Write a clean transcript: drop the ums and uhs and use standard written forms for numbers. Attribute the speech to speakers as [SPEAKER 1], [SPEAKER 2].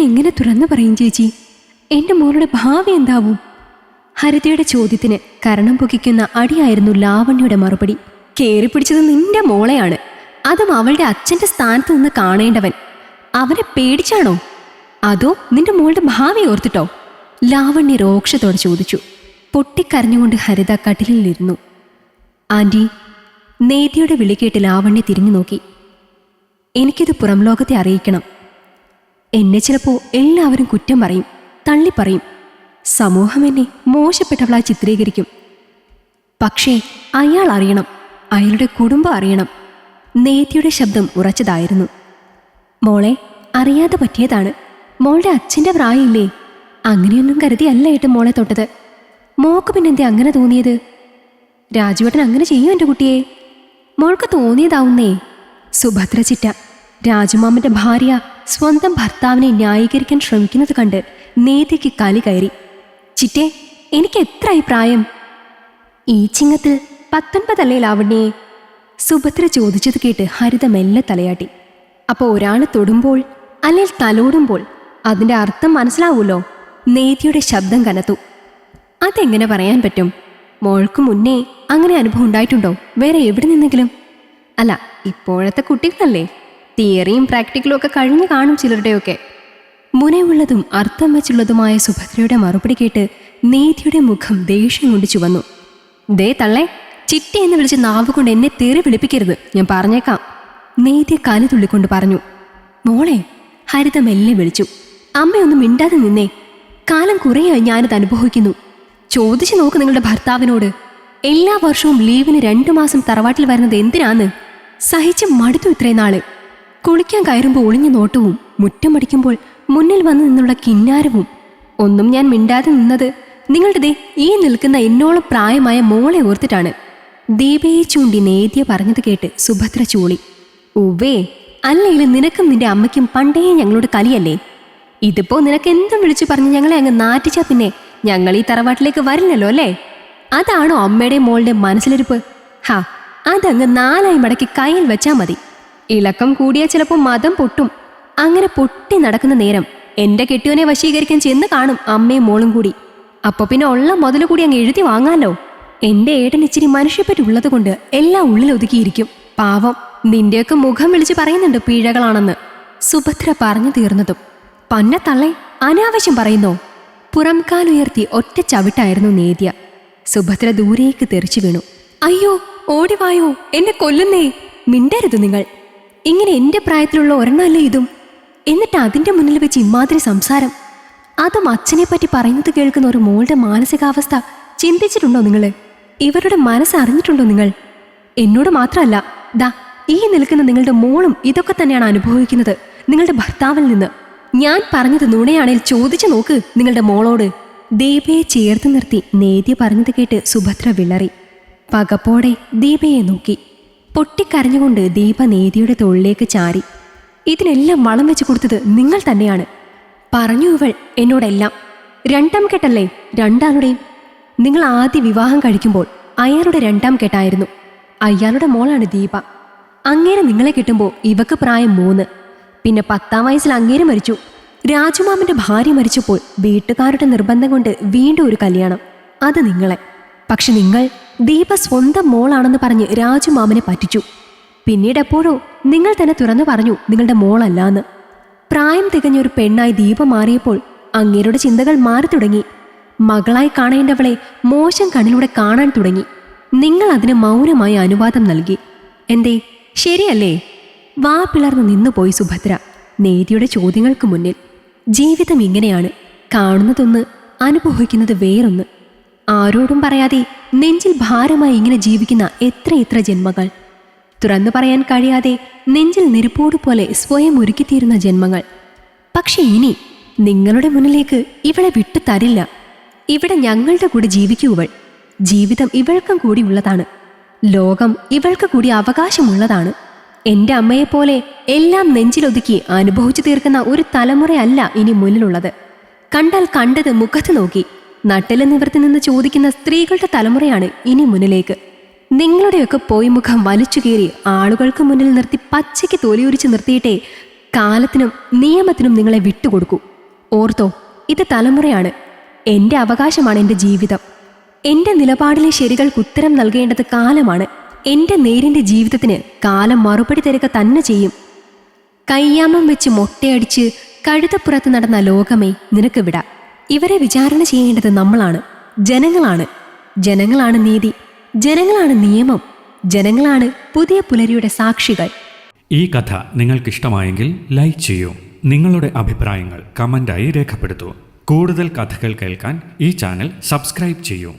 [SPEAKER 1] എങ്ങനെ തുറന്നു പറയും ചേച്ചി? എൻ്റെ മോളുടെ ഭാവി എന്താവും? ഹരിതയുടെ ചോദ്യത്തിന് കരണം പുകിക്കുന്ന അടിയായിരുന്നു ലാവണ്യയുടെ മറുപടി. കേറിപ്പിടിച്ചത് നിന്റെ മോളെയാണ്, അതും അവളുടെ അച്ഛൻ്റെ സ്ഥാനത്ത് നിന്ന് കാണേണ്ടവൻ. അവനെ പേടിച്ചാണോ അതോ നിന്റെ മോളുടെ ഭാവി ഓർത്തിട്ടോ? ലാവണ്യ രോക്ഷത്തോടെ ചോദിച്ചു. പൊട്ടിക്കരഞ്ഞുകൊണ്ട് ഹരിത കട്ടിലിരുന്നു. ആൻറ്റി, നേതിയുടെ വിളി കേട്ട് ലാവണ്യ തിരിഞ്ഞു നോക്കി. എനിക്കിത് പുറം ലോകത്തെ അറിയിക്കണം. എന്നെ ചിലപ്പോൾ എല്ലാവരും കുറ്റം പറയും, തള്ളിപ്പറയും. സമൂഹം എന്നെ മോശപ്പെട്ടവളായി ചിത്രീകരിക്കും. പക്ഷേ അയാൾ അറിയണം, അയാളുടെ കുടുംബം അറിയണം. നേതിയുടെ ശബ്ദം ഉറച്ചതായിരുന്നു. മോളെ, അറിയാതെ പറ്റിയതാണ്. മോളുടെ അച്ഛൻ്റെ പ്രായമില്ലേ? അങ്ങനെയൊന്നും കരുതിയല്ല ഏട്ടൻ മോളെ തൊട്ടത്. മോക്ക് പിന്നെന്തേ അങ്ങനെ തോന്നിയത്? രാജുവേട്ടൻ അങ്ങനെ ചെയ്യും എൻ്റെ കുട്ടിയെ? മോൾക്ക് തോന്നിയതാവുന്നേ. സുഭദ്ര ചിറ്റ, രാജുമാമന്റെ ഭാര്യ സ്വന്തം ഭർത്താവിനെ ന്യായീകരിക്കാൻ ശ്രമിക്കുന്നത് കണ്ട് നേതിക്ക് കലി കയറി. ചിറ്റേ, എനിക്ക് എത്ര അഭിപ്രായം? ഈ ചിങ്ങത്തിൽ 19 ലാവണ്യേ? സുഭദ്ര ചോദിച്ചത് കേട്ട് ഹരിത മെല്ലെ തലയാട്ടി. അപ്പോൾ ഒരാൾ തൊടുമ്പോൾ അല്ലെങ്കിൽ തലോടുമ്പോൾ അതിൻ്റെ അർത്ഥം മനസ്സിലാവൂല്ലോ. നേതിയുടെ ശബ്ദം കനത്തു. അതെങ്ങനെ പറയാൻ പറ്റും? മോൾക്ക് മുന്നേ അങ്ങനെ അനുഭവം ഉണ്ടായിട്ടുണ്ടോ വേറെ എവിടെ നിന്നെങ്കിലും? അല്ല, ഇപ്പോഴത്തെ കുട്ടികളല്ലേ, തിയറിയും പ്രാക്ടിക്കലും ഒക്കെ കഴിഞ്ഞു കാണും ചിലരുടെയൊക്കെ. മുനയുള്ളതും അർത്ഥം വെച്ചുള്ളതുമായ സുഭദ്രയുടെ മറുപടി കേട്ട് നേതിയുടെ മുഖം ദേഷ്യം കൊണ്ട് ചുവന്നു. ദേ തള്ളേ, ചിട്ടി എന്ന് വിളിച്ച് നാവുകൊണ്ട് എന്നെ തെറി വിളിപ്പിക്കരുത്, ഞാൻ പറഞ്ഞേക്കാം. നേതി കാലി തുള്ളിക്കൊണ്ട് പറഞ്ഞു. മോളെ, ഹരിത മെല്ലെ വിളിച്ചു. അമ്മയൊന്നും മിണ്ടാതെ നിന്നേ. കാലം കുറേയായി ഞാനിത് അനുഭവിക്കുന്നു. ചോദിച്ചു നോക്ക് നിങ്ങളുടെ ഭർത്താവിനോട്. എല്ലാ വർഷവും ലീവിന് 2 മാസം തറവാട്ടിൽ വരുന്നത് എന്തിനാന്ന്? സഹിച്ച് മടുത്തു ഇത്രയും നാള്. കുളിക്കാൻ കയറുമ്പോൾ ഒളിഞ്ഞു നോട്ടവും മുറ്റമടിക്കുമ്പോൾ മുന്നിൽ വന്നു നിന്നുള്ള കിന്നാരവും. ഒന്നും ഞാൻ മിണ്ടാതെ നിന്നത് നിങ്ങളുടെ ഈ നിൽക്കുന്ന എന്നോളം പ്രായമായ മോളെ ഓർത്തിട്ടാണ്. ദീപയെ ചൂണ്ടി നേദ്യ പറഞ്ഞത് കേട്ട് സുഭദ്ര ചൂളി. ഉവ്വേ, അല്ലെങ്കിൽ നിനക്കും നിന്റെ അമ്മയ്ക്കും പണ്ടേ ഞങ്ങളോട് കലിയല്ലേ? ഇതിപ്പോ നിനക്ക് എന്തും വിളിച്ചു പറഞ്ഞ് ഞങ്ങളെ അങ്ങ് നാറ്റിച്ചാ പിന്നെ ഞങ്ങൾ ഈ തറവാട്ടിലേക്ക് വരില്ലല്ലോ അല്ലേ? അതാണോ അമ്മയുടെ മോളുടെ മനസ്സിലിരിപ്പ്? ഹാ, അതങ്ങ് 4 മടക്കി കയ്യിൽ വെച്ചാൽ മതി. ഇളക്കം കൂടിയാൽ ചിലപ്പോൾ മതം പൊട്ടും. അങ്ങനെ പൊട്ടി നടക്കുന്ന നേരം എൻ്റെ കെട്ടിയോനെ വശീകരിക്കാൻ ചെന്ന് കാണും അമ്മയും മോളും കൂടി. അപ്പൊ പിന്നെ ഉള്ള മുതൽ കൂടി അങ്ങ് എഴുതി വാങ്ങാലോ. എൻ്റെ ഏട്ടൻ ഇച്ചിരി മനുഷ്യപ്പറ്റുള്ളത് കൊണ്ട് എല്ലാം ഉള്ളിലൊതുക്കിയിരിക്കും. പാവം, നിന്റെയൊക്കെ മുഖം വിളിച്ച് പറയുന്നുണ്ട് പിഴകളാണെന്ന്. സുഭദ്ര പറഞ്ഞു തീർന്നതും പന്ന തള്ളേ, അനാവശ്യം പറയുന്നോ? പുറംകാലുയർത്തി ഒറ്റ ചവിട്ടായിരുന്നു നേദ്യ. സുഭദ്ര ദൂരേക്ക് തെറിച്ചു വീണു. അയ്യോ, ഓടിവായോ, എന്നെ കൊല്ലുന്നേ. മിണ്ടരുത് നിങ്ങൾ. ഇങ്ങനെ എൻ്റെ പ്രായത്തിലുള്ള ഒരെണ്ണല്ലേ ഇതും? എന്നിട്ട് അതിൻ്റെ മുന്നിൽ വെച്ച് ഇമാതിരി സംസാരം. അതും അച്ഛനെ പറ്റി പറയുന്നത് കേൾക്കുന്ന ഒരു മോളുടെ മാനസികാവസ്ഥ ചിന്തിച്ചിട്ടുണ്ടോ നിങ്ങൾ? ഇവരുടെ മനസ്സറിഞ്ഞിട്ടുണ്ടോ നിങ്ങൾ? എന്നോട് മാത്രമല്ല, ദാ ഈ നിൽക്കുന്ന നിങ്ങളുടെ മോളും ഇതൊക്കെ തന്നെയാണ് അനുഭവിക്കുന്നത് നിങ്ങളുടെ ഭർത്താവിൽ നിന്ന്. ഞാൻ പറഞ്ഞത് നുണയാണേൽ ചോദിച്ചു നോക്ക് നിങ്ങളുടെ മോളോട്. ദീപയെ ചേർത്ത് നിർത്തി നേദ്യ പറഞ്ഞത് കേട്ട് സുഭദ്ര വിളറി. പകപ്പോടെ ദീപയെ നോക്കി. പൊട്ടിക്കരഞ്ഞുകൊണ്ട് ദീപ നേദ്യയുടെ തോളിലേക്ക് ചാരി. ഇതിനെല്ലാം വളം വെച്ച് കൊടുത്തത് നിങ്ങൾ തന്നെയാണ്. പറഞ്ഞു ഇവൾ എന്നോടെല്ലാം. 2ാം കെട്ടല്ലേ രണ്ടാളുടെയും? നിങ്ങൾ ആദ്യ വിവാഹം കഴിക്കുമ്പോൾ അയാളുടെ 2ാം കെട്ടായിരുന്നു. അയാളുടെ മോളാണ് ദീപ. അങ്ങേരെ നിങ്ങളെ കിട്ടുമ്പോൾ ഇവക്ക് പ്രായം 3. പിന്നെ 10ാം വയസ്സിൽ അങ്ങേര് മരിച്ചു. രാജുമാമന്റെ ഭാര്യ മരിച്ചപ്പോൾ വീട്ടുകാരുടെ നിർബന്ധം കൊണ്ട് വീണ്ടും ഒരു കല്യാണം. അത് നിങ്ങളെ. പക്ഷെ നിങ്ങൾ ദീപ സ്വന്തം മോളാണെന്ന് പറഞ്ഞ് രാജുമാമനെ പറ്റിച്ചു. പിന്നീട് എപ്പോഴോ നിങ്ങൾ തന്നെ തുറന്നു പറഞ്ഞു നിങ്ങളുടെ മോളല്ലാന്ന്. പ്രായം തികഞ്ഞൊരു പെണ്ണായി ദീപ മാറിയപ്പോൾ അങ്ങേരുടെ ചിന്തകൾ മാറി തുടങ്ങി. മകളായി കാണേണ്ടവളെ മോശം കണ്ണിലൂടെ കാണാൻ തുടങ്ങി. നിങ്ങൾ അതിന് മൗനമായി അനുവാദം നൽകി. എന്തേ, ശരിയല്ലേ? വാ പിളർന്ന് നിന്നുപോയി സുഭദ്ര നേതിയുടെ ചോദ്യങ്ങൾക്ക് മുന്നിൽ. ജീവിതം ഇങ്ങനെയാണ്, കാണുന്നതൊന്ന്, അനുഭവിക്കുന്നത് വേറൊന്ന്. ആരോടും പറയാതെ നെഞ്ചിൽ ഭാരമായി ഇങ്ങനെ ജീവിക്കുന്ന എത്ര ജന്മങ്ങൾ. തുറന്നു പറയാൻ കഴിയാതെ നെഞ്ചിൽ നെരുപ്പോട് പോലെ സ്വയം ഒരുക്കിത്തീരുന്ന ജന്മങ്ങൾ. പക്ഷെ ഇനി നിങ്ങളുടെ മുന്നിലേക്ക് ഇവളെ വിട്ടു തരില്ല. ഇവിടെ ഞങ്ങളുടെ കൂടെ ജീവിക്കുവൾ. ജീവിതം ഇവൾക്കും കൂടി ഉള്ളതാണ്. ലോകം ഇവൾക്ക് കൂടി അവകാശമുള്ളതാണ്. എൻ്റെ അമ്മയെപ്പോലെ എല്ലാം നെഞ്ചിലൊതുക്കി അനുഭവിച്ചു തീർക്കുന്ന ഒരു തലമുറയല്ല ഇനി മുന്നിലുള്ളത്. കണ്ടാൽ കണ്ടത് മുഖത്ത് നോക്കി നട്ടിലെ നിവർത്തി നിന്ന് ചോദിക്കുന്ന സ്ത്രീകളുടെ തലമുറയാണ് ഇനി മുന്നിലേക്ക്. നിങ്ങളുടെയൊക്കെ പോയി മുഖം വലിച്ചു കീറി ആളുകൾക്ക് മുന്നിൽ നിർത്തി പച്ചയ്ക്ക് തൊലിയുരിച്ച് നിർത്തിയിട്ടേ കാലത്തിനും നിയമത്തിനും നിങ്ങളെ വിട്ടുകൊടുക്കൂ. ഓർത്തോ, ഇത് തലമുറയാണ്. എൻ്റെ അവകാശമാണ് എൻ്റെ ജീവിതം. എൻ്റെ നിലപാടിലെ ശരികൾക്ക് ഉത്തരം നൽകേണ്ടത് കാലമാണ്. എൻ്റെ നേരിൻ്റെ ജീവിതത്തിന് കാലം മറുപടി തരിക തന്നെ ചെയ്യും. കയ്യാമം വെച്ച് മൊട്ടയടിച്ച് കഴുതപ്പുറത്ത് നടന്ന ലോകമേ നിനക്ക് വിടാം. ഇവരെ വിചാരണ ചെയ്യേണ്ടത് നമ്മളാണ്. ജനങ്ങളാണ്. ജനങ്ങളാണ് നീതി, ജനങ്ങളാണ് നിയമം, ജനങ്ങളാണ് പുതിയ പുലരിയുടെ സാക്ഷികൾ.
[SPEAKER 2] ഈ കഥ നിങ്ങൾക്കിഷ്ടമായെങ്കിൽ ലൈക്ക് ചെയ്യൂ. നിങ്ങളുടെ അഭിപ്രായങ്ങൾ കമൻ്റായി രേഖപ്പെടുത്തൂ. കൂടുതൽ കഥകൾ കേൾക്കാൻ ഈ ചാനൽ സബ്സ്ക്രൈബ് ചെയ്യൂ.